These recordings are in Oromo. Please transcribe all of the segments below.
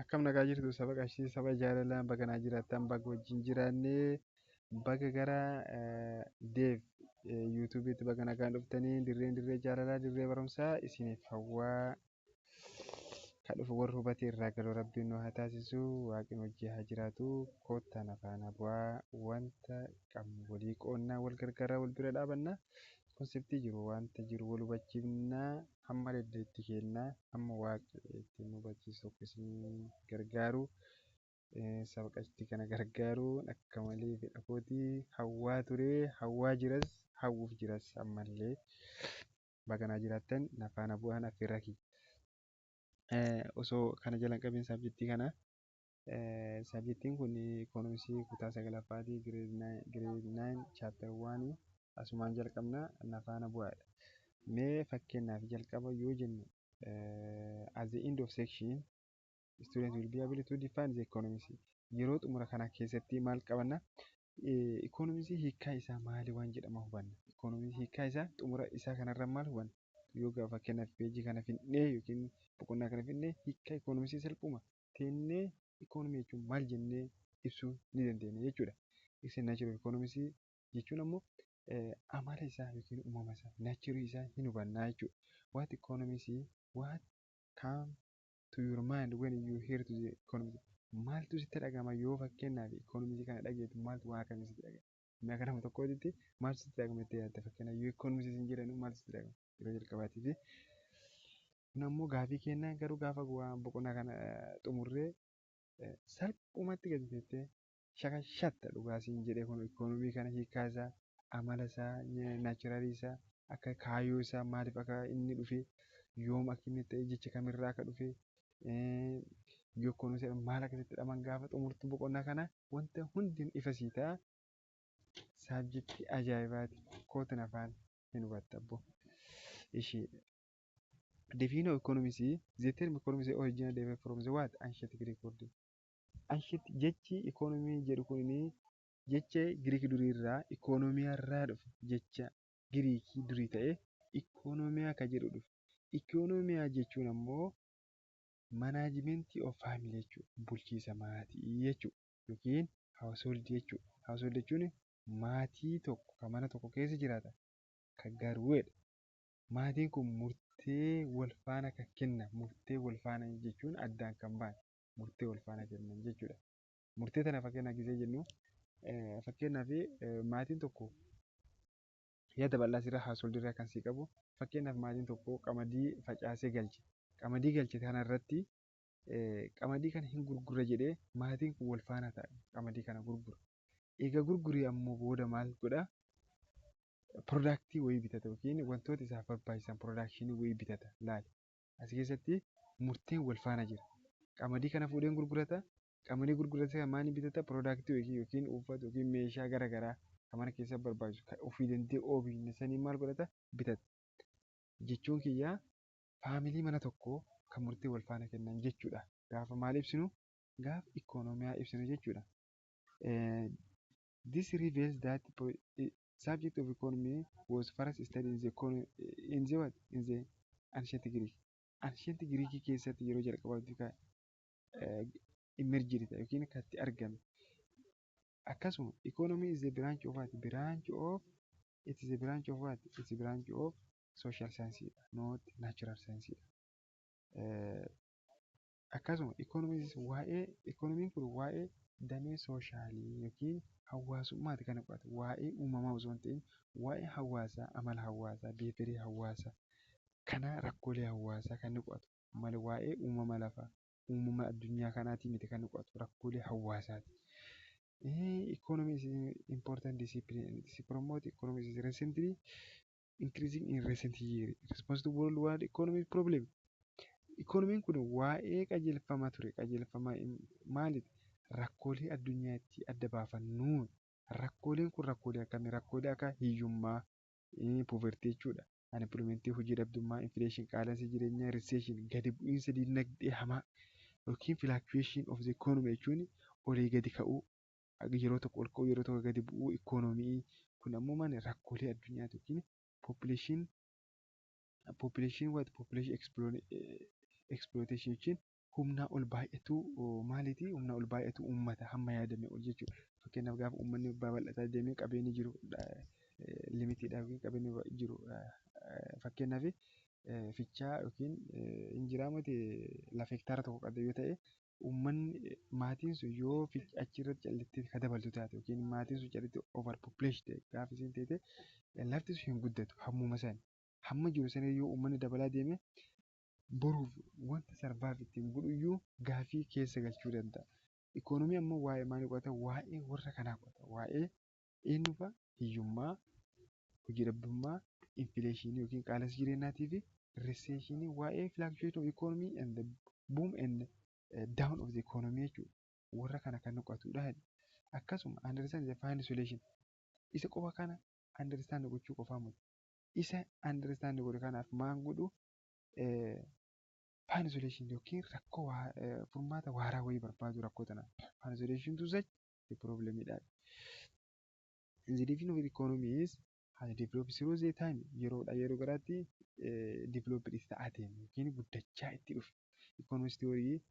Akkam nagaa jirtu saba qashii saba jaalalaa baga naa jiraattan baga wajjin jiraannee baga gara deef yuutuubiitti baga nagaan dhuftanii dirree jaalalaa dirree barumsaa isiniif hawwaa kan dhufu warra hubate irraa galoo rabbiin nu haa taasisu waaqni wajjii haa jiraatu koottaan afaan bu'aa wanta qabnu walii qoonnaa wal gargaaraa wal bira dhaabanna konseptii jiru wanta jiru wal hubachiifnaa hamma dandeettii kennaa hamma waaqni ittiin nu hubachiisu tokko isin gargaaru saba qashtii kana gargaaruun akka malee fedha kootii hawwaa turee hawwaa jiras hawwuuf jiras ammallee baga naa jiraattan nafaana bu'aan affeerraa kiyya. Osoo kana jalan qabeen saabjektii kana saabjektiin kun ikoonomisii kutaa 9ffaatii gireed 9 chaaptar 1 asumaan jalqabna nafaana bu'aadha. Mee fakkeenyaaf jalqaba yoo jennu at the end of section student will be able to define the economies. Yeroo xumura kana keessatti maal qabanna? Ikoonomisii hiikkaa isaa maali waan jedhama hubanna. Ikoonomisii hiikkaa isaa xumura isaa kanarra maal hubanna? Yoo gaafa fakkeenyaaf peejii kana fidnee yookiin boqonnaa kana fidnee hiikkaa ikoonomisii salphuma teennee ikoonomii jechuun maal jennee ibsuu ni dandeenya jechuudha. Ibsannaa jiru ikoonomisii jechuun ammoo amala isaa yookiin uumama isaa naacharii isaa hin hubannaa jechuudha. What economisii what come to your mind when you hear to the economy? Maaltu sitti dhagama yoo fakkeenyaaf ikoonomisii kana dhageetu maaltu waan akkamii sitti dhagama? Nama kanama tokkotti maaltu sitti dhagama jettee yaadda fakkeenyaaf yoo ikoonomisii hin jedhanu maaltu sitti dhagama? Yeroo jalqabaatii fi kun ammoo gaafii kennaa garuu gaafa boqonnaa kana xumurree salphumatti gadi jettee shakashatta dhugaasiin jedhee kun ikoonomii kana hiikkaa isaa amala isaa naachuraalii isaa akka kaayyoo isaa maaliif akka inni dhufe yoom akka inni ta'e jecha kamirraa akka dhufe yoo ikoonomii maal akkasitti dhaman gaafa xumurtu boqonnaa kana wanta hundi ifa sii ta'a saabjektii ajaa'ibaati kootin afaan hin hubatta abbo ishee. Definition of economics, the term economics originally derived from the what? Ancient Greek word. Ancient jechi economy jedhu kuni jecha Greek durii irraa economia irraa dhufe jecha Greek durii ta'e economia ka jedhu dhufe. Economia jechuun ammoo management of family jechuudha. Bulchiisa maatii jechuudha. Yookiin household jechuudha. Household jechuun maatii tokko kan mana tokko keessa jiraatan kan garweedha. Maatiin kun murtee wal faana kan kennan murtee wal faana jechuun addaan kan ba'an murtee wal faana kennan jechuudha. Murtee tana fakkeenyaaf gisee jennu fakkeenyaaf maatiin tokko yaada bal'aa sirraa household irraa kan sii qabu fakkeenyaaf maatiin tokko qamadii facaasee galche qamadii galche kana irratti qamadii kana hin gurgura jedhee maatiin kun wal faana ta'a qamadii kana gurgura. Egaa gurgurii ammoo booda maal godhaa? Product wayii bitata yookiin wantoota isaaf barbaachisan production wayii bitata laali. As keessatti murteen wal faana jira. Qamadii kana fuudheen gurgurata. Qamadii gurgurata kan maaliin bitata? Product yookiin uffata yookiin meeshaa garaagaraa kan mana keessa barbaachisu kan ofii danda'e oomishni sanii maal godhata? Bitata. Jechuun kiyyaa faamilii mana tokkoo kan murtee wal faana kennan jechuudha. Gaafa maal ibsinu? Gaafa ikoonomiyaa ibsinu jechuudha. This reveals that subject of economy was first studied in the ancient Greek. Ancient Greek keessatti yeroo jalqabaatti kan emerged yookiin kan itti argame. Akkasuma economy is a branch of what? Branch of it is a branch of what? It is a branch of social science not natural science. Akkasuma economiin kun waa'ee damee soshaalii yookiin hawaasummaati kan qo'atu waa'ee uumamaa osoo hin ta'in waa'ee hawaasaa amala hawaasaa beefirii hawaasaa kana rakkoolee hawaasaa kan qo'atu malee waa'ee uumama lafaa uumama addunyaa kanaatii miti kan qo'atu rakkoolee hawaasaati. Economy is important discipline. This promote economy is recently increasing in recent years. Response to worldwide economic problem. Economiin kun waa'ee qajeelfama ture qajeelfama maalidha? Rakkoolee addunyaatti adda baafannuun rakkooleen kun rakkoolee akkamii? Rakkoolee akka hiyyummaa, poverty jechuudha. Unemployment hojii dhabdummaa, inflation qaala'insa jireenyaa, recession gadi bu'iinsa dinagdee hamaa yookiin fluctuation of the economy jechuun olii gadi ka'uu yeroo tokko ol ka'uu yeroo tokko gadi bu'uu economy kun ammoo maali? Rakkoolee addunyaati yookiin population exploitation jechuun humnaa ol baay'atu maaliiti? Humnaa ol baay'atu uummata hamma yaadame ol jechuudha. Fakkeenyaaf gaafa uummanni babal'ataa deemee qabeenyi jiru limitiidha yookiin qabeenyi jiru fakkeenyaaf fichaa yookiin injiraamoti lafa hektaara tokko qabda yoo ta'e uummanni maatiin sun yoo achirratti callitti ka dabaltu taate yookiin maatiin sun callitti over population gaafa isiin taate lafti sun hin guddatu hammuma sana. Hamma jiru sana yoo uummanni dabalaa deeme boruuf wanta sarbaaf ittiin godhuyyuu gaafii keessa galchuu danda'a. Ikoonomii ammoo waa'ee maalii qo'ata? Waa'ee warra kanaa qo'ata. Waa'ee eenyufaa? Hiyyummaa, hojii dhabdummaa, infileeshinii yookiin qaala'insa jireenyaatii fi riseeshinii waa'ee fluctuation of economy and the boom and down of the economy jechuudha. Warra kana kan qo'atudha. Akkasuma understand the fine solution. Isa qofa kana understand gochuu qofaa miti. Isa understand godhe kanaaf maal godhu fine solution yookiin rakkoo furmaata waaraa wayii barbaadu rakkoo tanaaf. Fine solution to such a problem dha. The definition of economy is has developed through the time yeroo garaatti develop ta'aa deeme yookiin guddachaa itti dhufe. Economist theory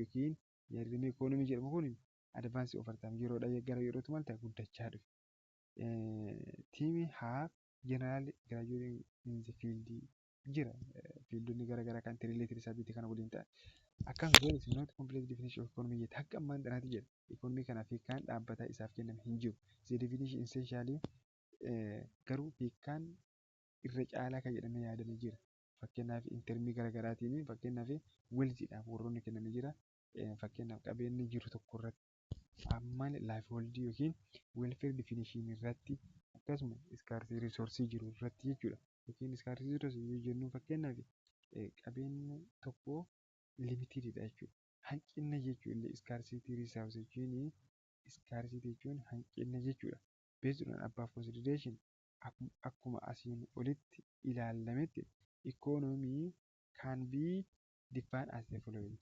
yookiin yaadamee economy jedhamu kun advance over time yeroodhaa gara yerootti maal ta'a guddachaa dhufe. Team have generally graduating in the field jira. Fiildonni garaagaraa kan related subject kana waliin ta'an. Akkam there is not complete definition of economy yet. Akka ammaan dhanaatti jedha. Economy kanaaf hiikkaan dhaabbataa isaaf kenname hin jiru. The definition essentially garuu hiikkaan irra caalaa kan jedhamee yaadamee jira. Fakkeenyaaf intermii garaagaraatiin fakkeenyaaf wealthiidhaaf warroonni kennamee jira. Fakkeenyaaf qabeenyi jiru tokko irratti ammaan life holdii yookiin welfare definition irratti akkasuma scarcity resource jiru irratti jechuudha. Yookiin scarcity resource yoo jennu fakkeenyaaf qabeenyi tokko limitedidha jechuudha. Hanqina jechuun scarcity resource jechuun hanqina jechuudha. Based on above consideration akkuma asiin olitti ilaalametti economy can be defined as the following.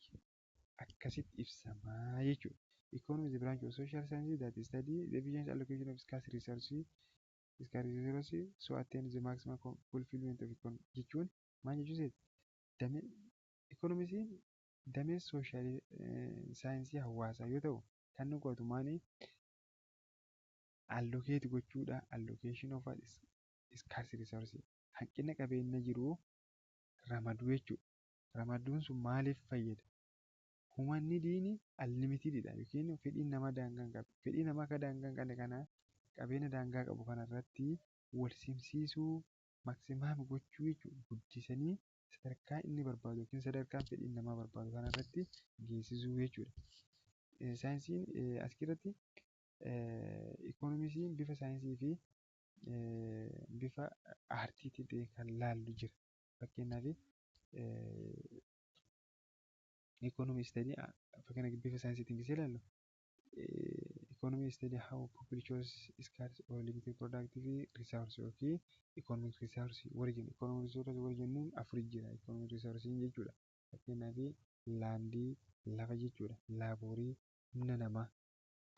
Akkasitti ibsamaa jechuudha. Economy is a branch of social sciences that study the efficient allocation of scarce resources so attain the maximum fulfillment of economy jechuun maal jechuudha? Economisiin damee sooshaal saayinsii hawaasaa yoo ta'u kan nu qo'atu maali? Allocate gochuudha. Allocation of scarce resources hanqina qabeenya jiru ramaduu jechuudha. Ramaduun sun maaliif fayyada? Humanni diini unlimitedidha yookiin fedhiin namaa daangaa hin qabu. Fedhii namaa akka daangaa hin qabne kana qabeenya daangaa qabu kanarratti wal simsiisuu maksimaam gochuu jechuudha. Guddisanii sadarkaa inni barbaadu yookiin sadarkaa fedhiin namaa barbaadu kanarratti geessisuu jechuudha. Saayinsiin asirratti ikoonomisiin bifa saayinsii fi bifa aartiitiin kan laallu jira. Fakkeenyaaf economy study fakkeenyaaf bifa saayinsiitiin gisee ilaallu economy study how people choose scarce or limited productive resource yookiin economic resource warri jennu economic resource warri jennuun afur jira. Economic resource jechuudha. Fakkeenyaaf laandii lafa jechuudha. Laaborii humna namaa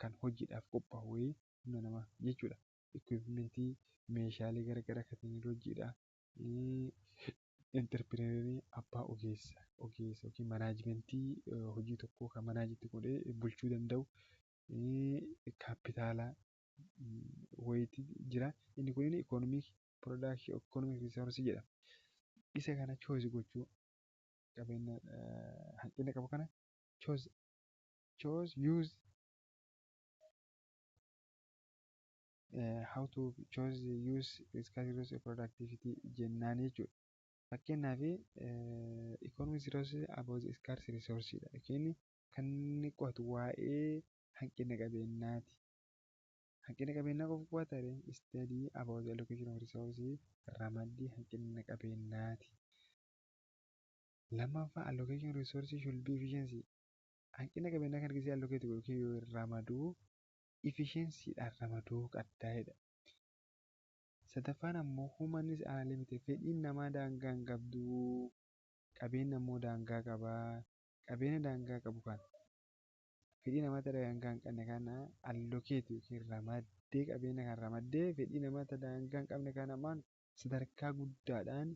kan hojiidhaaf qophaa'u humna namaa jechuudha. Equipmentii meeshaalee garaagaraa kan teknooloojiidha. Interprenerii abbaa ogeessa yookiin manaajimentii hojii tokkoo kan manaajitti godhee bulchuu danda'u kaapitaala wayiitii jira. Inni kun economic production economic resource jedhama. Isa kana choose gochuu qabeenya hanqina qabu kana choose use how to choose use scarce resource productivity jennaan jechuudha. Fakkeenyaaf economic resource about scarce resource dha. Yookiin kan inni qo'atu waa'ee hanqina qabeenyaati. Hanqina qabeenyaa qofa qo'ata study about the allocation of resources ramaddii hanqina qabeenyaati. Lammaffaa allocation resources should be efficiency. Hanqina qabeenyaa kan gisee allocate yookiin ramaduu efficiencyidhaan ramaduu qabdaa'edha. Sadaffaan ammoo humanis unlimited fedhiin namaa daangaa hin qabdu. Qabeenya ammoo daangaa qaba. Qabeenya daangaa qabu kana fedhii namaatti daangaa hin qabne kana allocate yookiin ramaddee qabeenya kan ramaddee fedhii namaatti daangaa hin qabne kana sadarkaa guddaadhaan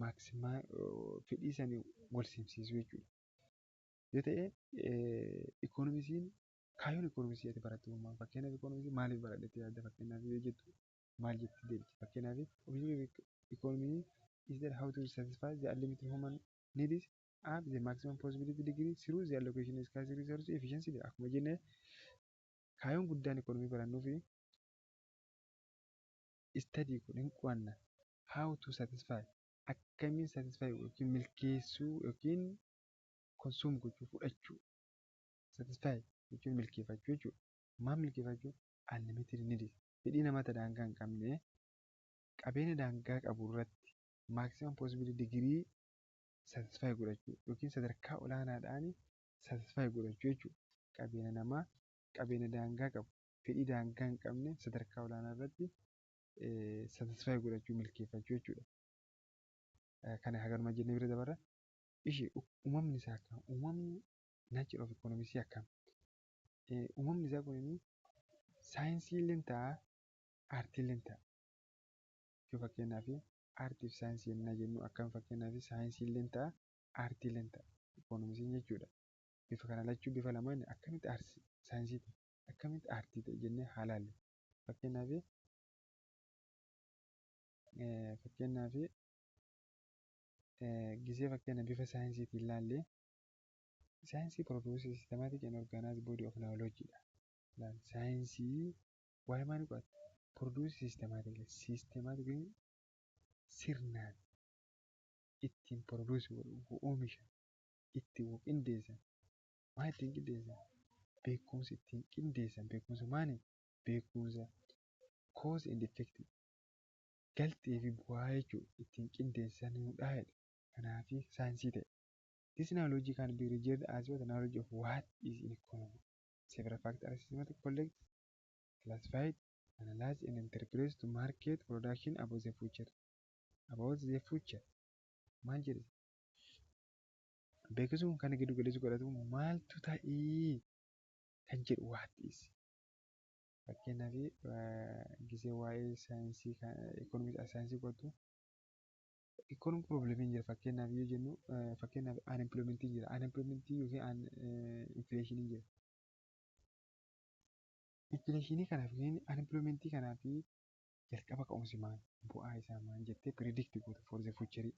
maaksimaa fedhii isaanii wal simsiisuu jechuudha. Yoo ta'e ikoonomisiin kaayyoon ikoonomisii ati barattu maal? Fakkeenyaaf ikoonomisii maaliif baradhetti yaadda? Fakkeenyaaf yoo jettu maal jettee deebifta? Fakkeenyaaf ikoonomii is that how to satisfy the unlimited human needs at the maximum possibility degree through the allocation of scarce resources efficiently. Akkuma jenne kaayyoon guddaan ikoonomii barannuu fi study kun hin qo'anna how to satisfy akkamiin satisfy yookiin milkeessuu yookiin consume gochuu fudhachuu satisfy jechuun milkeeffachuu jechuudha. Maal milkeeffachuu? Unlimited needs fedhii namoota daangaa hin qabne qabeenya daangaa qabu irratti maximum possible degree satisfy godhachuu yookiin sadarkaa olaanaadhaan satisfy godhachuu jechuudha. Qabeenya namaa qabeenya daangaa qabu fedhii daangaa hin qabne sadarkaa olaanaa irratti satisfy godhachuu milkeeffachuu jechuudha. Kana hagaruma jennee bira dabarra. Ishee uumamni isaa akkam? Uumamni nature of economics akkam? Uumamni isaa kun saayinsii illee ta'a, aartii illee ta'a. Yoo fakkeenyaaf aartii fi saayinsii yennaa jennu akkam fakkeenyaaf saayinsii illee ta'a, aartii illee ta'a. Ikoonomisiin jechuudha. Bifa kana lachuu bifa lamaan akkamitti saayinsii ta'e, akkamitti aartii ta'e jennee haa ilaallu. Fakkeenyaaf gisee fakkeenya bifa saayinsiitiin ilaallee saayinsii produce systematic and organized body of knowledge dha. Saayinsii waa'ee maalii qo'ata? Produce systematic sirnaan ittiin produce oomisha ittiin qindeessan. Maal ittiin qindeessan? Beekumsa ittiin qindeessan. Beekumsa maali? Beekumsa cause and effect galtee fi bu'aa jechuudha ittiin qindeessanidha. Kanaaf saayinsii ta'e. This knowledge can be regarded as what knowledge of what is in economy. Several factors are systematically collected, classified, analyzed, and interpreted to market production about the future. About the future. Maal jedhe? Beekumsi kan giddu galeessu godhatu maaltu ta'ii kan jedhu what is. Fakkeenyaaf gisee waa'ee saayinsii economics saayinsii qo'atu economic problem jira. Fakkeenyaaf yoo jennu fakkeenyaaf unemployment jira. Unemployment yookiin inflation jira. Inflation kanaaf yookiin unemployment kanaaf jalqaba ka'umsi maal? Bu'aa isaa maal jettee predict goota for the future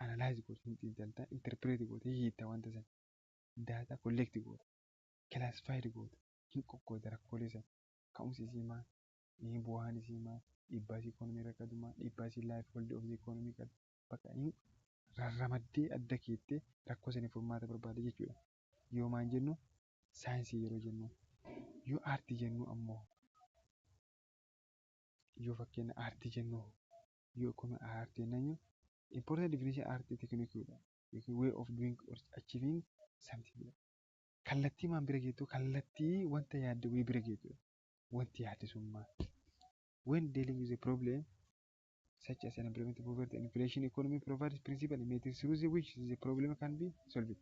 analyze goota xiinxaltaa interpret goota hiitta wanta sana data collect goota classified goota hin qoqqoodda rakkoolee sana ka'umsi isii maal? Bu'aan isii maal? Dhiibbaa isii economy irra qabu maal? Dhiibbaa isii life hold of the economy qabu. Bakka inni rarramaddee adda keettee rakkoo sana furmaata barbaada jechuudha. Yoo maal jennu saayinsii yeroo jennu yoo aartii jennu ammoo yoo fakkeenya aartii jennu yoo akkuma aartii jennu important definition aartii teeknikiidha yookiin way of doing or achieving something. Kallattii maan bira geettu kallattii wanta yaadde wayii bira geettudha. Wanti yaadde sun maal? When dealing with a problem such as unemployment, poverty, and inflation, economy provides principal methods through which the problem can be solved.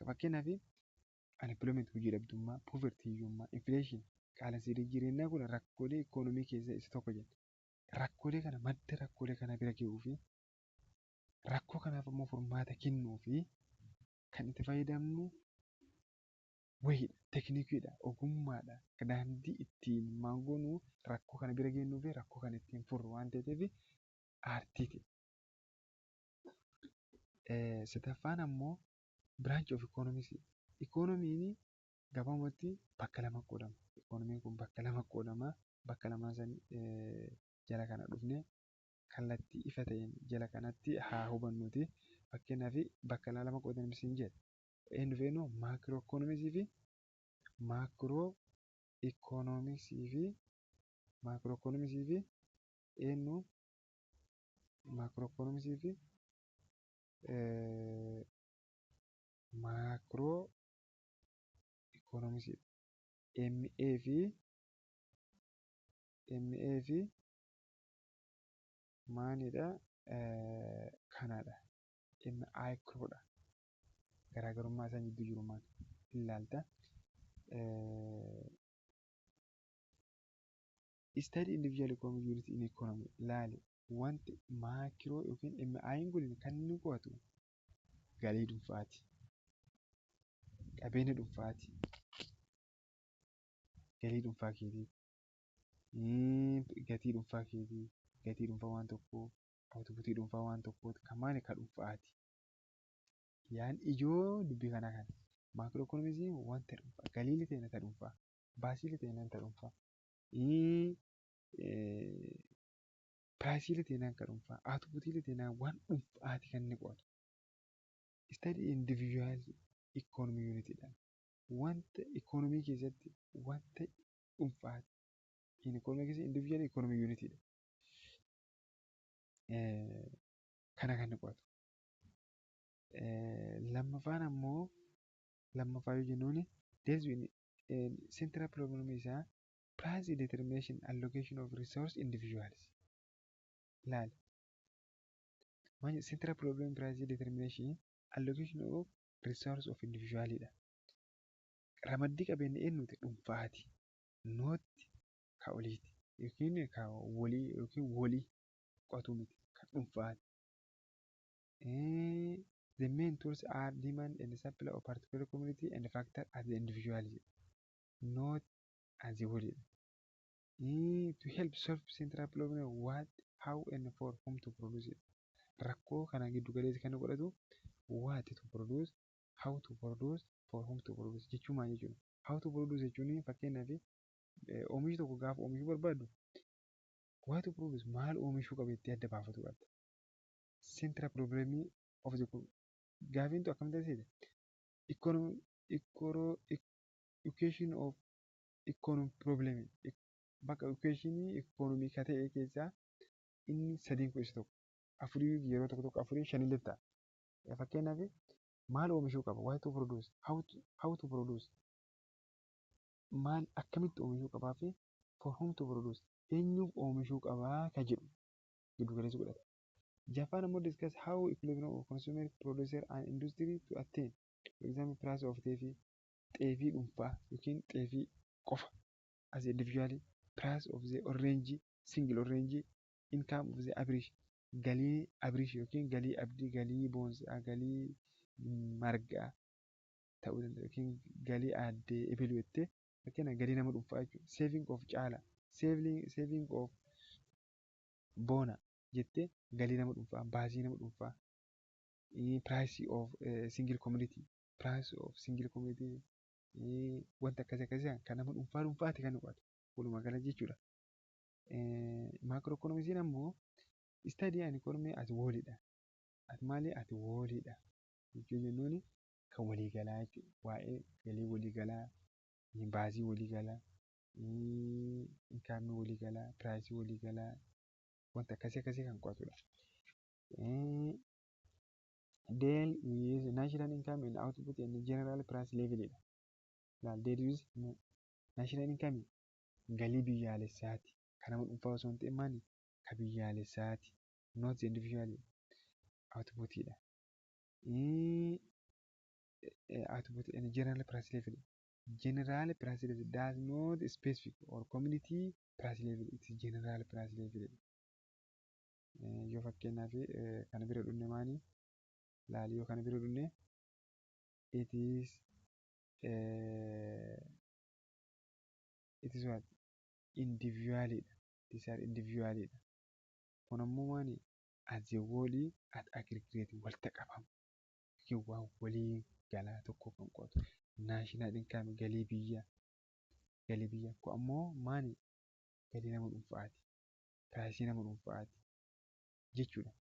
Fakkeenyaaf unemployment hojii dhabdummaa, poverty hiyyummaa, inflation qaala'insa jireenyaa kun rakkoolee economy keessaa isa tokko jenna. Rakkoolee kana madda rakkoolee kana bira gahuu fi rakkoo kanaaf immoo furmaata kennuu fi kan itti fayyadamnu wayiidha, teeknikiidha, ogummaadha, daandii ittiin maangoonuu rakkoo kana bira geenyuu fi rakkoo kana ittiin furru waan ta'eef aartiiti. Sadaffaan ammoo branch of economics. Economiin gabaabumatti bakka lama qoodama. Economiin kun bakka lama qoodama. Bakka lamaan san jala kana dhufne kallattii ifa ta'een jala kanatti haa hubannuuti. Fakkeenyaaf bakka lama qoodan ibsin jedha. Inni dhufeenyu maakiroo economicsii fi maakiroo economicsii fi maakiroo economicsii fi eenyu maakiroo economicsii fi maakiroo economicsii MA fi maalidha kanadha. MI kiroodha. Garaagarummaa isaan gidduu jiru maal ilaalta. Study individual economic unit in economy ilaali. wanti maakiroo yookiin MI'n kun kan inni qo'atu galii dhuunfaati, qabeenya dhuunfaati, galii dhuunfaa keetii, gatii dhuunfaa keetii, gatii dhuunfaa waan tokkoo, awutobuutii dhuunfaa waan tokkooti kan maali kan dhuunfaati. Yaan ijoo dubbii kanaa kana. Maakiroo ikoonomiksiin wanta dhuunfaa, galii ta'e nata dhuunfaa, baasii ta'e nanta dhuunfaa, piraayisii ta'e nanta dhuunfaa, awutobuutii ta'e waan dhuunfaati kan inni qo'atu. Study individual economy unit dha. Wanta ikoonomii keessatti wanta dhuunfaati. Ikoonomii keessatti individual economy unit dha. Kana kan inni qo'atu. Lammaffaan ammoo lammaffaa yoo jennuun central problem isaa price determination allocation of resource individuals. Laal. Central problem price determination allocation of resource of individual dha. Ramaddii qabeenya eenyuti dhuunfaati. Nooti ka oliiti yookiin ka walii yookiin walii qo'atu miti kan dhuunfaati. The main tools are demand and supply of particular community and factor as the individual, not as a whole. To help solve central problem, what, how, and for whom to produce it. Rakkoo kana giddu galeessi kan godhatu what to produce, how to produce, for whom to produce jechuun maal jechuudha. How to produce jechuun fakkeenyaaf oomishi tokko gaafa oomishuu barbaaddu what to produce maal oomishuu qabeetti adda baafatu qabda. Central problem of the gaafiintu akkam taasisa? Equation of economic problem. Bakka equationii economic ta'e keessaa inni sadiin kun isa tokko. Afurii yeroo tokko tokko afurii shanillee ta'a. Fakkeenyaaf maal oomishuu qaba? What to produce? How to produce? Maal akkamitti oomishuu qabaa fi for whom to produce? Eenyuuf oomishuu qabaa ka jedhu giddu galeessi godhata. Japan ammoo discuss how equilibrium of consumer, producer and industry to attain. For example, price of xeefii dhuunfaa yookiin xeefii qofa as individually, price of the orange, single orange, income of the average, galii average yookiin galii abdii, galii boonsaa, galii margaa ta'uu danda'a yookiin galii addee ebiluu jettee fakkeenyaaf galii nama dhuunfaa jechuudha. Saving of caala, saving of boona jettee galii nama dhuunfaa, baasii nama dhuunfaa, price of single community, price of single community, wanta akkasii kan nama dhuunfaati kan qo'atu walumaa gala jechuudha. Macro economics ammoo study and economy as whole dha. As maali as whole dha. Jechuun jennuun kan waliigalaa jechuudha. Waa'ee galii waliigalaa, baasii waliigalaa, inkaamii waliigalaa, piraayisii waliigalaa wanta akkasii kan qo'atudha. Deal with national income and output and general price level dha. Laal deal with national income galii biyyaalessaati. Kan nama dhuunfaa osoo hin ta'in maali? Ka biyyaalessaati. Not individual output dha. Output and general price level. General price level does not specific or community price level. It is general price level. Yoo fakkeenyaaf kana bira dhunne maali? Laal yoo kana bira dhunne it is what? Individual dha. These are individual dha. Kun ammoo maali? As a whole at aggregate walitti qabama. Yookiin waan walii galaa tokko kan qo'atu. National income galii biyyaa. Kun ammoo maali? Galii nama dhuunfaati. Piraayisii nama dhuunfaati jechuudha.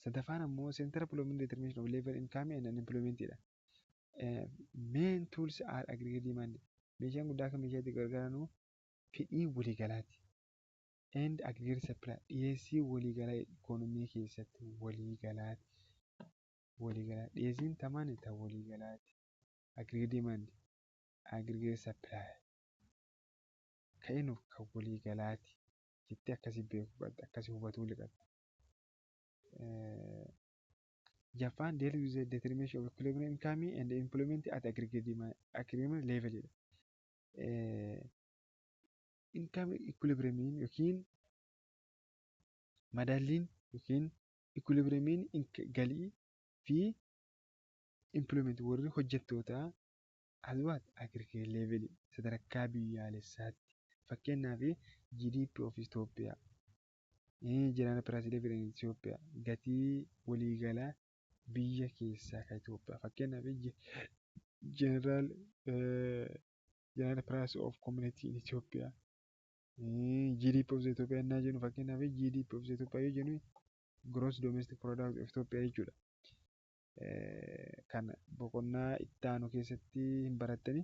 Sadaffaan ammoo central problem determination of labor income and unemployment dha. Main tools are aggregate demand. Meeshaan guddaa kan meeshaa itti gargaaranu fedhii waliigalaati. And aggregate supply dhiyeessii waliigalaa ikoonomii keessatti waliigalaati. Dhiyeessiin tamaan ta waliigalaati. Aggregate demand, aggregate supply. Ka'inuu kan waliigalaati jettee akkasii beekuu qabda, akkasii hubatuu qabda. Japan deals with the determination of equilibrium income and employment at aggregate level. income equilibriumiin yookiin madaalliin yookiin equilibriumiin galii fi employment warri hojjettootaa as what aggregate level sadarkaa biyyaalessaatti fakkeenyaaf GDP of Itoophiyaa General Price Level in Itoophiyaa gatii waliigalaa biyya keessaa kan Itoophiyaa fakkeenyaaf General Price of Community in Itoophiyaa GDP of Itoophiyaa innaa jennu fakkeenyaaf GDP of Itoophiyaa yoo jennu Gross Domestic Product of Itoophiyaa jechuudha. Kan boqonnaa itti aanu keessatti hin barattani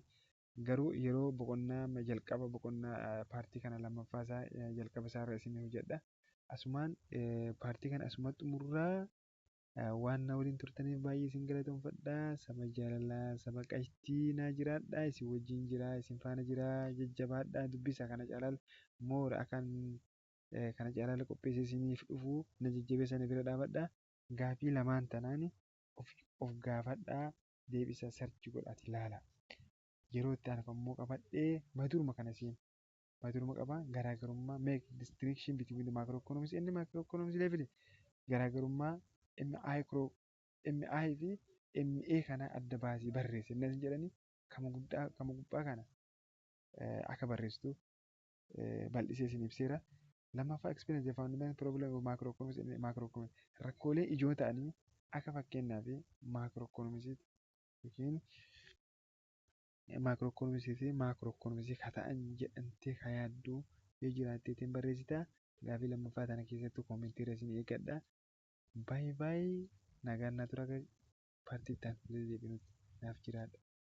garuu yeroo boqonnaa jalqaba boqonnaa paartii kana lammaffaa isaa jalqaba isaa irra isin hojjedha. Asumaan paartii kana asumatti xumurraa waan na waliin turtaniif baay'ee isin galatoomfadha. Sama jaalalaa sama qashtii naa jiraadha isin wajjin jira isin faana jira jajjabaadha dubbisa kana caalaal moora akan kana caalaal qopheessee isiniif dhufu na jajjabeessanii bira dhaabadha. Gaafii lamaan tanaani of gaafadhaa deebisa sarchi godhaati ilaala. Yeroo itti aanu immoo qabadhee maduruma kana siin maduruma qaba garaagarummaa make distinction between the macroeconomics and the microeconomics level garaagarummaa MI fi MA kana adda baasii barreesse inni isin jedhani kama gubbaa kana akka barreessitu bal'isee isin ibseera. Lammaffaa experience the fundamental problem of macroeconomics and macroeconomics rakkoolee ijoo ta'anii akka fakkeenyaaf macroeconomics yookiin macroeconomics fi macroeconomics kan ta'an jedhamtee kan yaaddu yoo jiraatteetiin barreessita. Gaafii lammaffaa tana keessatti koomentii isin eeggadha. Baay'ee nagaan na tura paartii itti aanu deebinutti naaf jiraadha.